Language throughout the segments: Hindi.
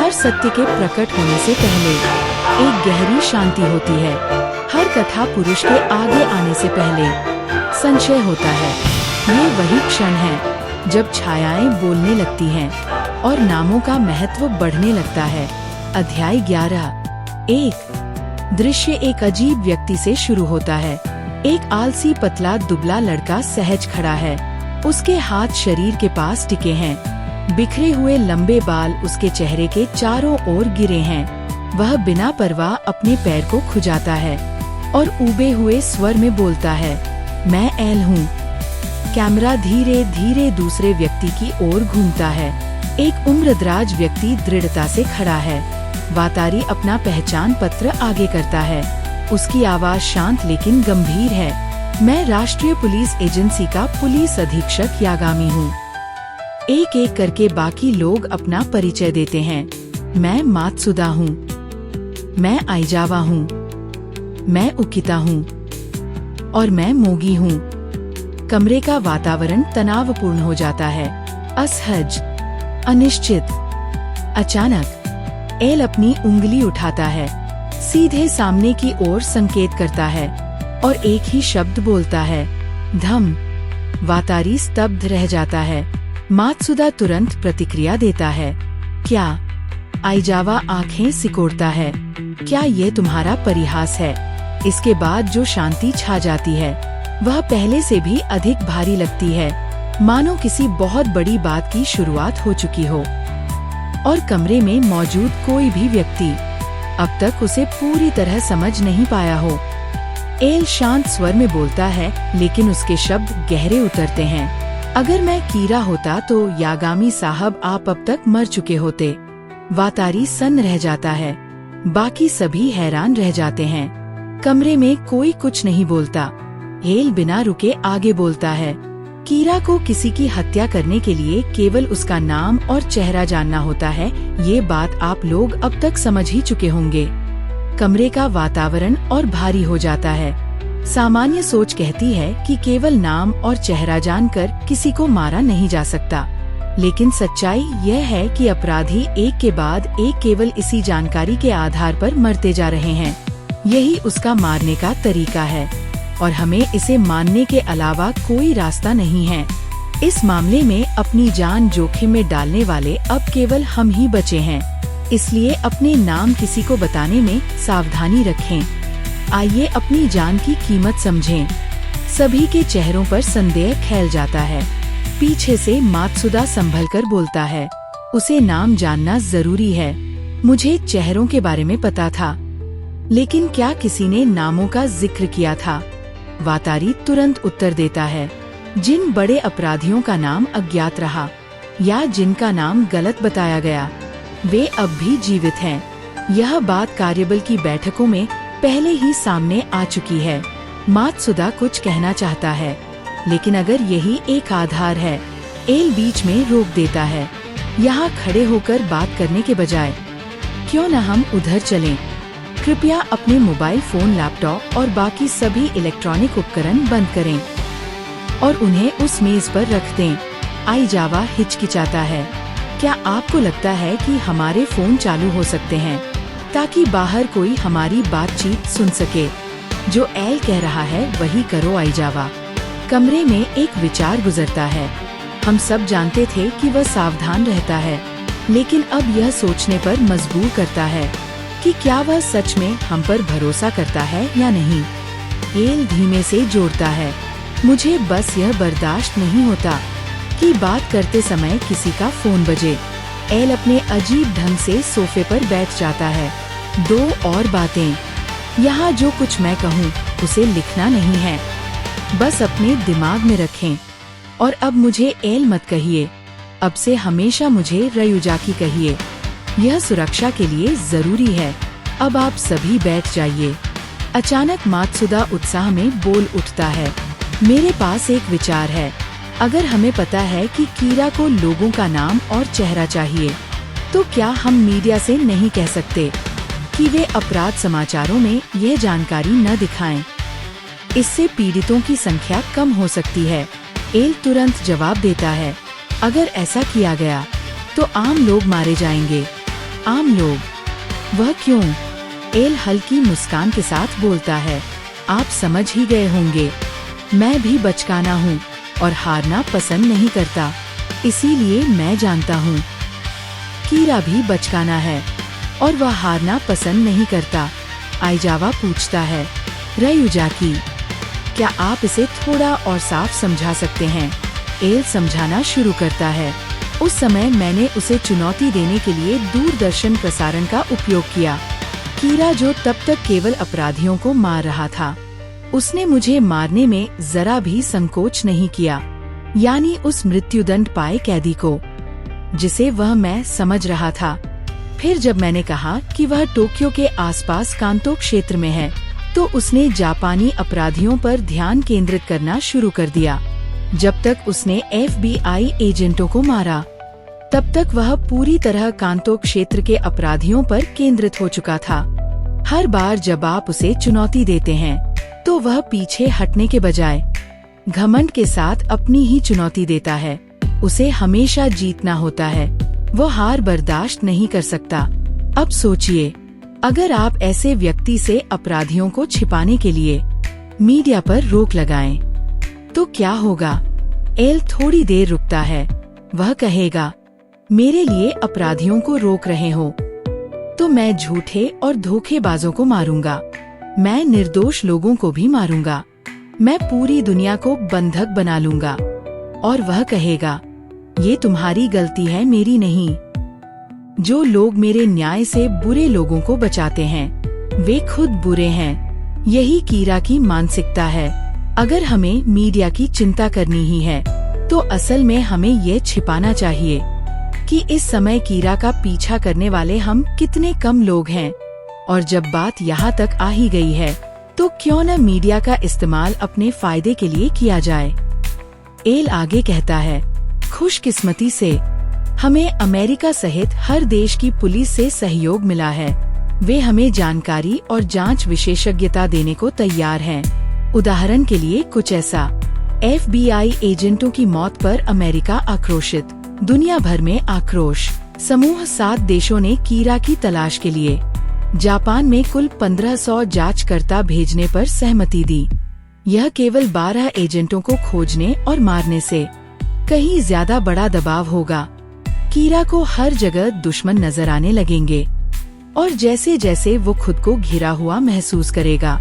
हर सत्य के प्रकट होने से पहले एक गहरी शांति होती है। हर कथा पुरुष के आगे आने से पहले संशय होता है। ये वही क्षण है जब छायाएं बोलने लगती हैं और नामों का महत्व बढ़ने लगता है। अध्याय 11। एक दृश्य एक अजीब व्यक्ति से शुरू होता है। एक आलसी पतला दुबला लड़का सहज खड़ा है। उसके हाथ शरीर के पास टिके हैं। बिखरे हुए लंबे बाल उसके चेहरे के चारों ओर गिरे हैं। वह बिना परवाह अपने पैर को खुजाता है और ऊबे हुए स्वर में बोलता है, मैं एल हूँ। कैमरा धीरे धीरे दूसरे व्यक्ति की ओर घूमता है। एक उम्रदराज व्यक्ति दृढ़ता से खड़ा है। वातारी अपना पहचान पत्र आगे करता है। उसकी आवाज शांत लेकिन गंभीर है। मैं राष्ट्रीय पुलिस एजेंसी का पुलिस अधीक्षक यागामी हूँ। एक एक करके बाकी लोग अपना परिचय देते हैं। मैं मात्सुदा हूँ। मैं आइजावा हूँ। मैं उकिता हूँ। और मैं मोगी हूँ। कमरे का वातावरण तनावपूर्ण हो जाता है। असहज, अनिश्चित। अचानक एल अपनी उंगली उठाता है, सीधे सामने की ओर संकेत करता है और एक ही शब्द बोलता है, धम। वातारी स्तब्ध रह जाता है। मात्सुदा तुरंत प्रतिक्रिया देता है, क्या? आइजावा आंखें सिकोड़ता है, क्या ये तुम्हारा परिहास है? इसके बाद जो शांति छा जाती है वह पहले से भी अधिक भारी लगती है, मानो किसी बहुत बड़ी बात की शुरुआत हो चुकी हो और कमरे में मौजूद कोई भी व्यक्ति अब तक उसे पूरी तरह समझ नहीं पाया हो। एल शांत स्वर में बोलता है, लेकिन उसके शब्द गहरे उतरते हैं। अगर मैं कीरा होता तो यागामी साहब आप अब तक मर चुके होते। वातारी सन्न रह जाता है। बाकी सभी हैरान रह जाते हैं। कमरे में कोई कुछ नहीं बोलता। एल बिना रुके आगे बोलता है, कीरा को किसी की हत्या करने के लिए केवल उसका नाम और चेहरा जानना होता है। ये बात आप लोग अब तक समझ ही चुके होंगे। कमरे का वातावरण और भारी हो जाता है। सामान्य सोच कहती है कि केवल नाम और चेहरा जानकर किसी को मारा नहीं जा सकता, लेकिन सच्चाई यह है कि अपराधी एक के बाद एक केवल इसी जानकारी के आधार पर मरते जा रहे हैं। यही उसका मारने का तरीका है और हमें इसे मानने के अलावा कोई रास्ता नहीं है। इस मामले में अपनी जान जोखिम में डालने वाले अब केवल हम ही बचे हैं, इसलिए अपने नाम किसी को बताने में सावधानी रखें। आइए अपनी जान की कीमत समझें। सभी के चेहरों पर संदेह फैल जाता है। पीछे से मात्सुदा संभलकर बोलता है, उसे नाम जानना जरूरी है। मुझे चेहरों के बारे में पता था, लेकिन क्या किसी ने नामों का जिक्र किया था? वातारी तुरंत उत्तर देता है, जिन बड़े अपराधियों का नाम अज्ञात रहा या जिनका नाम गलत बताया गया, वे अब भी जीवित हैं। यह बात कार्यबल की बैठकों में पहले ही सामने आ चुकी है। मात्सुदा कुछ कहना चाहता है, लेकिन अगर यही एक आधार है, एल बीच में रोक देता है। यहाँ खड़े होकर बात करने के बजाय क्यों न हम उधर चलें? कृपया अपने मोबाइल फोन, लैपटॉप और बाकी सभी इलेक्ट्रॉनिक उपकरण बंद करें और उन्हें उस मेज पर रख दें। आइजावा हिचकिचाता है, क्या आपको लगता है कि हमारे फोन चालू हो सकते हैं ताकि बाहर कोई हमारी बातचीत सुन सके? जो एल कह रहा है वही करो आइजावा। कमरे में एक विचार गुजरता है। हम सब जानते थे कि वह सावधान रहता है, लेकिन अब यह सोचने पर मजबूर करता है कि क्या वह सच में हम पर भरोसा करता है या नहीं। एल धीमे से जोड़ता है, मुझे बस यह बर्दाश्त नहीं होता कि बात करते समय किसी का फोन बजे। एल अपने अजीब ढंग से सोफे पर बैठ जाता है। दो और बातें, यहाँ जो कुछ मैं कहूँ उसे लिखना नहीं है, बस अपने दिमाग में रखें। और अब मुझे एल मत कहिए, अब से हमेशा मुझे रयुजाकी कहिए। यह सुरक्षा के लिए जरूरी है। अब आप सभी बैठ जाइए। अचानक मात्सुदा उत्साह में बोल उठता है, मेरे पास एक विचार है। अगर हमें पता है कि कीरा को लोगों का नाम और चेहरा चाहिए, तो क्या हम मीडिया से नहीं कह सकते कि वे अपराध समाचारों में यह जानकारी न दिखाएं? इससे पीड़ितों की संख्या कम हो सकती है। एल तुरंत जवाब देता है, अगर ऐसा किया गया तो आम लोग मारे जाएंगे। आम लोग। वह क्यों? एल हल्की मुस्कान के साथ बोलता है, आप समझ ही गए होंगे। मैं भी बचकाना हूँ और हारना पसंद नहीं करता, इसीलिए मैं जानता हूँ। कीरा भी बचकाना है और वह हारना पसंद नहीं करता। आइजावा पूछता है, रयुजाकी, क्या आप इसे थोड़ा और साफ समझा सकते हैं? एल समझाना शुरू करता है, उस समय मैंने उसे चुनौती देने के लिए दूरदर्शन प्रसारण का उपयोग किया। कीरा जो तब तक केवल अपराधियों को मार रहा था, उसने मुझे मारने में जरा भी संकोच नहीं किया, यानी उस मृत्युदंड पाए कैदी को, जिसे वह मैं समझ रहा था। फिर जब मैंने कहा कि वह टोक्यो के आसपास कांतो क्षेत्र में है, तो उसने जापानी अपराधियों पर ध्यान केंद्रित करना शुरू कर दिया। जब तक उसने FBI एजेंटों को मारा, तब तक वह पूरी तरह कांतो क्षेत्र के अपराधियों पर केंद्रित हो चुका था। हर बार जब आप उसे चुनौती देते हैं, तो वह पीछे हटने के बजाय घमंड के साथ अपनी ही चुनौती देता है। उसे हमेशा जीतना होता है, वो हार बर्दाश्त नहीं कर सकता। अब सोचिए, अगर आप ऐसे व्यक्ति से अपराधियों को छिपाने के लिए मीडिया पर रोक लगाएं, तो क्या होगा? एल थोड़ी देर रुकता है। वह कहेगा, मेरे लिए अपराधियों को रोक रहे हो, तो मैं झूठे और धोखेबाजों को मारूंगा। मैं निर्दोष लोगों को भी मारूंगा। मैं पूरी दुनिया को बंधक बना लूंगा। और वह कहेगा, ये तुम्हारी गलती है, मेरी नहीं। जो लोग मेरे न्याय से बुरे लोगों को बचाते हैं, वे खुद बुरे हैं। यही कीरा की मानसिकता है। अगर हमें मीडिया की चिंता करनी ही है, तो असल में हमें ये छिपाना चाहिए कि इस समय कीरा का पीछा करने वाले हम कितने कम लोग हैं। और जब बात यहाँ तक आ ही गई है, तो क्यों न मीडिया का इस्तेमाल अपने फायदे के लिए किया जाए। एल आगे कहता है, खुशकिस्मती से हमें अमेरिका सहित हर देश की पुलिस से सहयोग मिला है। वे हमें जानकारी और जांच विशेषज्ञता देने को तैयार हैं। उदाहरण के लिए कुछ ऐसा, FBI एजेंटों की मौत पर अमेरिका आक्रोशित, दुनिया भर में आक्रोश। समूह 7 देशों ने कीरा की तलाश के लिए जापान में कुल 1500 जांचकर्ता भेजने पर सहमति दी। यह केवल 12 एजेंटों को खोजने और मारने से कहीं ज्यादा बड़ा दबाव होगा। कीरा को हर जगह दुश्मन नजर आने लगेंगे, और जैसे जैसे वो खुद को घिरा हुआ महसूस करेगा,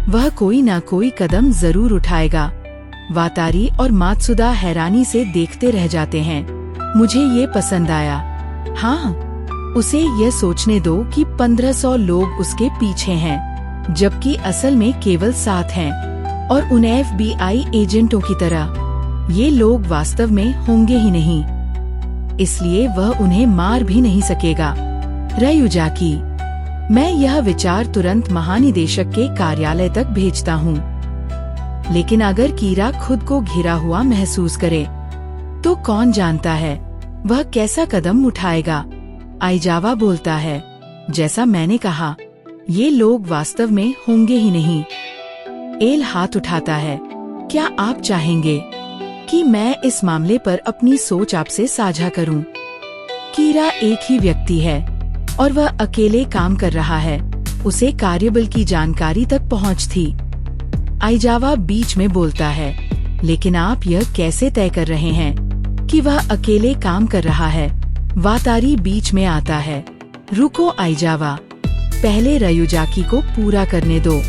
वह कोई न कोई कदम जरूर उठाएगा। वातारी और मात्सुदा हैरानी से देखते रह जाते हैं। मुझे ये पसंद आया। हाँ, उसे यह सोचने दो कि 1500 लोग उसके पीछे हैं, जबकि असल में केवल 7 हैं, और उन FBI एजेंटों की तरह ये लोग वास्तव में होंगे ही नहीं, इसलिए वह उन्हें मार भी नहीं सकेगा। रयुजाकी, मैं यह विचार तुरंत महानिदेशक के कार्यालय तक भेजता हूँ। लेकिन अगर कीरा खुद को घिरा हुआ महसूस करे, तो कौन जानता है वह कैसा कदम उठाएगा। आइजावा बोलता है, जैसा मैंने कहा, ये लोग वास्तव में होंगे ही नहीं। एल हाथ उठाता है, क्या आप चाहेंगे कि मैं इस मामले पर अपनी सोच आपसे साझा करूं? कीरा एक ही व्यक्ति है और वह अकेले काम कर रहा है। उसे कार्यबल की जानकारी तक पहुंच थी। आइजावा बीच में बोलता है, लेकिन आप यह कैसे तय कर रहे हैं कि वह अकेले काम कर रहा है? वातारी बीच में आता है, रुको आइजावा, पहले रयुजाकी को पूरा करने दो।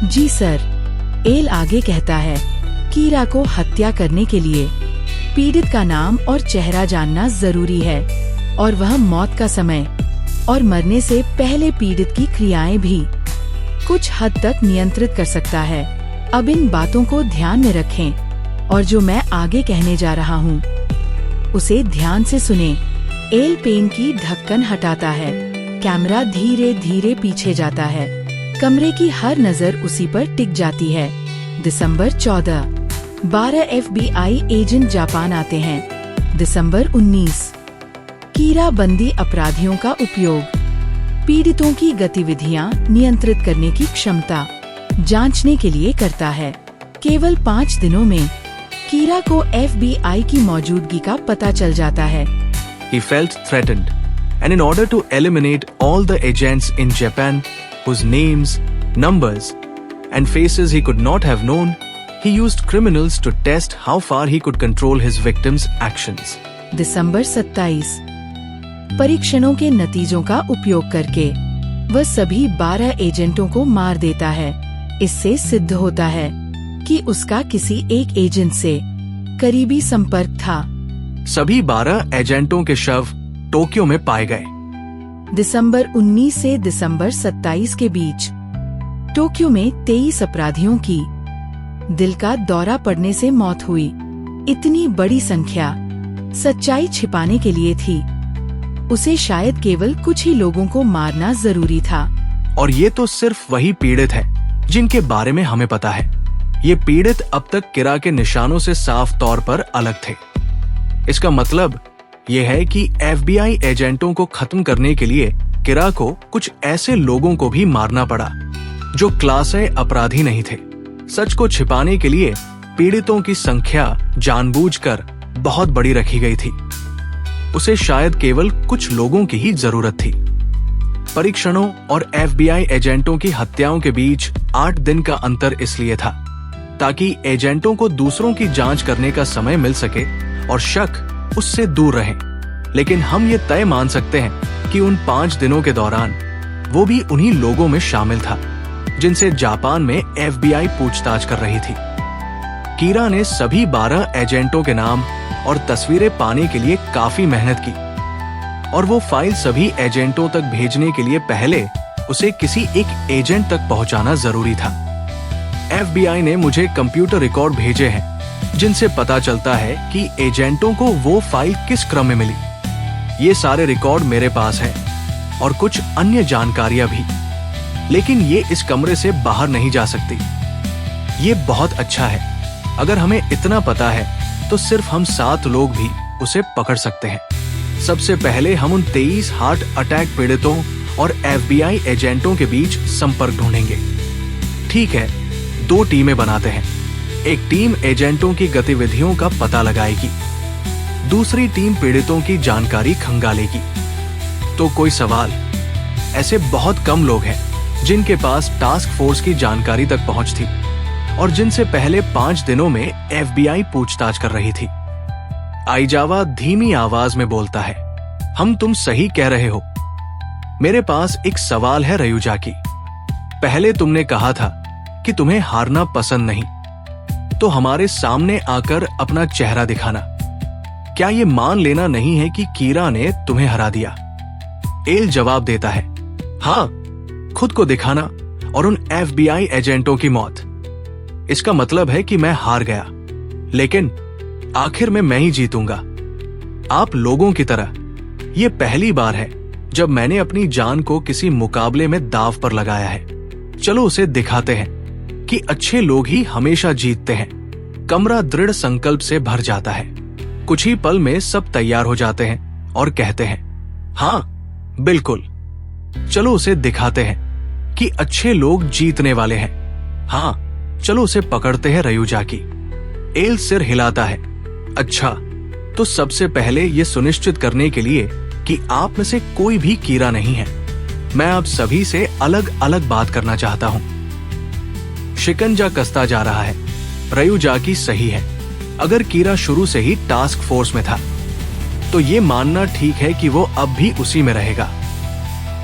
जी सर। एल आगे कहता है, कीरा को हत्या करने के लिए पीड़ित का नाम और चेहरा जानना जरूरी है, और वह मौत का समय और मरने से पहले पीड़ित की क्रियाएं भी कुछ हद तक नियंत्रित कर सकता है। अब इन बातों को ध्यान में रखें, और जो मैं आगे कहने जा रहा हूँ उसे ध्यान से सुने। एल पेन की ढक्कन हटाता है। कैमरा धीरे धीरे पीछे जाता है। कमरे की हर नजर उसी पर टिक जाती है। दिसंबर 14, 12 FBI एजेंट जापान आते हैं। दिसंबर 19, कीरा बंदी अपराधियों का उपयोग, पीड़ितों की गतिविधियां नियंत्रित करने की क्षमता जांचने के लिए करता है। केवल 5 दिनों में कीरा को FBI की मौजूदगी का पता चल जाता है। He felt threatened And in order to eliminate all the agents in Japan whose names, numbers, and faces he could not have known, he used criminals to test how far he could control his victims' actions. दिसंबर 27 परीक्षणों के नतीजों का उपयोग करके वह सभी 12 एजेंटों को मार देता है। इससे सिद्ध होता है कि उसका किसी एक एजेंट से करीबी संपर्क था। सभी 12 एजेंटों के शव टोक्यो में पाए गए। दिसंबर 19 से दिसंबर 27 के बीच टोक्यो में 23 अपराधियों की दिल का दौरा पड़ने से मौत हुई। इतनी बड़ी संख्या सच्चाई छिपाने के लिए थी। उसे शायद केवल कुछ ही लोगों को मारना जरूरी था। और ये तो सिर्फ वही पीड़ित है जिनके बारे में हमें पता है। ये पीड़ित अब तक किरा के निशानों से साफ तौर पर अलग थे। इसका मतलब ये है कि FBI एजेंटों को खत्म करने के लिए किरा को कुछ ऐसे लोगों को भी मारना पड़ा जो क्लास ए अपराधी नहीं थे। सच को छिपाने के लिए पीड़ितों की संख्या जानबूझकर बहुत बड़ी रखी गई थी। उसे शायद केवल कुछ लोगों की ही जरूरत थी। परीक्षणों और FBI एजेंटों की हत्याओं के बीच 8 दिन का अंतर इसलिए था ताकि एजेंटों को दूसरों की जांच करने का समय मिल सके और शक उससे दूर रहे। लेकिन हम ये तय मान सकते हैं कि उन 5 दिनों के दौरान वो भी उन्हीं लोगों में शामिल था जिनसे जापान में FBI पूछताछ कर रही थी। कीरा ने सभी 12 एजेंटों के नाम और तस्वीरें पाने के लिए काफी मेहनत की और वो फाइल सभी एजेंटों तक भेजने के लिए पहले उसे किसी एक एजेंट तक पहुंचाना जरूरी था। FBI ने मुझे कंप्यूटर रिकॉर्ड भेजे हैं जिनसे पता चलता है कि एजेंटों को वो फाइल किस क्रम में मिली। ये सारे रिकॉर्ड मेरे पास हैं और कुछ अन्य जानकारियां भी, लेकिन ये इस कमरे से बाहर नहीं जा सकती। ये बहुत अच्छा है। अगर हमें इतना पता है तो सिर्फ हम 7 लोग भी उसे पकड़ सकते हैं। सबसे पहले हम उन 23 हार्ट अटैक पीड़ितों और FBI एजेंटों के बीच संपर्क ढूंढेंगे। ठीक है, 2 टीमें बनाते हैं। एक टीम एजेंटों की गतिविधियों का पता लगाएगी, दूसरी टीम पीड़ितों की जानकारी खंगालेगी। तो कोई सवाल, ऐसे बहुत कम लोग हैं जिनके पास टास्क फोर्स की जानकारी तक पहुंच थी और जिनसे पहले 5 दिनों में FBI पूछताछ कर रही थी। आइजावा धीमी आवाज में बोलता है, हम तुम सही कह रहे हो। मेरे पास एक सवाल है रयुजाकी। पहले तुमने कहा था कि तुम्हें हारना पसंद नहीं, तो हमारे सामने आकर अपना चेहरा दिखाना। क्या ये मान लेना नहीं है कि कीरा ने तुम्हें हरा दिया? एल जवाब देता है, हाँ, खुद को दिखाना और उन FBI एजेंटों की मौत। इसका मतलब है कि मैं हार गया, लेकिन आखिर में मैं ही जीतूंगा। आप लोगों की तरह ये पहली बार है जब मैंने अपनी जान को किसी मुकाबले में दांव पर लगाया है। चलो उसे दिखाते हैं कि अच्छे लोग ही हमेशा जीतते हैं। कमरा दृढ़ संकल्प से भर जाता है। कुछ ही पल में सब तैयार हो जाते हैं और कहते हैं, हाँ बिल्कुल, चलो उसे दिखाते हैं कि अच्छे लोग जीतने वाले हैं। हाँ, चलो उसे पकड़ते हैं रयुजाकी। एल सिर हिलाता है। अच्छा, तो सबसे पहले ये सुनिश्चित करने के लिए कि आप में से कोई भी कीरा नहीं है, मैं आप सभी से अलग अलग बात करना चाहता हूं। शिकंजा कसता जा रहा है। रयुजाकी सही है। अगर कीरा शुरू से ही टास्क फोर्स में था तो ये मानना ठीक है कि वो अब भी उसी में रहेगा,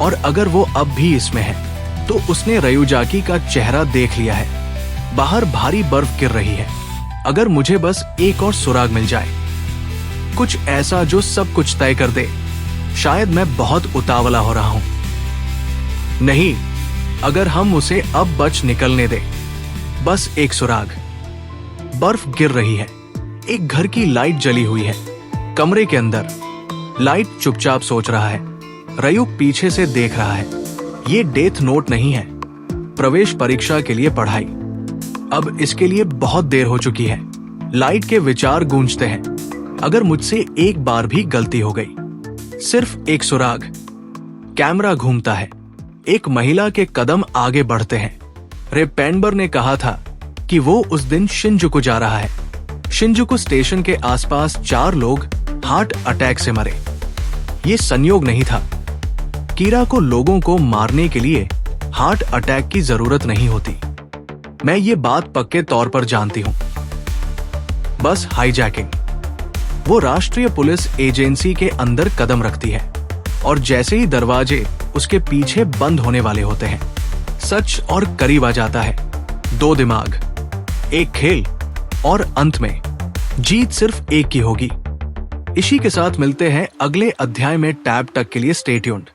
और अगर वो अब भी इसमें है तो उसने रयुजाकी का चेहरा देख लिया है। बाहर भारी बर्फ गिर रही है। अगर मुझे बस एक और सुराग मिल जाए, कुछ ऐसा जो सब कुछ तय कर दे। शायद मैं बहुत उतावला हो रहा हूं। नहीं, अगर हम उसे अब बच निकलने दें, बस एक सुराग। बर्फ गिर रही है। एक घर की लाइट जली हुई है। कमरे के अंदर लाइट चुपचाप सोच रहा है। रयुक पीछे से देख रहा है। ये डेथ नोट नहीं है, प्रवेश परीक्षा के लिए पढ़ाई। अब इसके लिए बहुत देर हो चुकी है। लाइट के विचार गूंजते हैं। अगर मुझसे एक बार भी गलती हो गई, सिर्फ एक सुराग। कैमरा घूमता है। एक महिला के कदम आगे बढ़ते हैं। रे पेनबर ने कहा था कि वो उस दिन शिंजुकु जा रहा है। शिंजुकु स्टेशन के आसपास 4 लोग हार्ट अटैक से मरे। ये संयोग नहीं था। कीरा को लोगों को मारने के लिए हार्ट अटैक की जरूरत नहीं होती। मैं ये बात पक्के तौर पर जानती हूं। बस हाईजैकिंग। वो राष्ट्रीय पुलिस एजेंसी के अंदर कदम रखती है और जैसे ही दरवाजे उसके पीछे बंद होने वाले होते हैं, सच और करीब आ जाता है। 2 दिमाग, एक खेल, और अंत में जीत सिर्फ एक की होगी। इसी के साथ मिलते हैं अगले अध्याय में। टैब तक के लिए स्टे ट्यून्ड।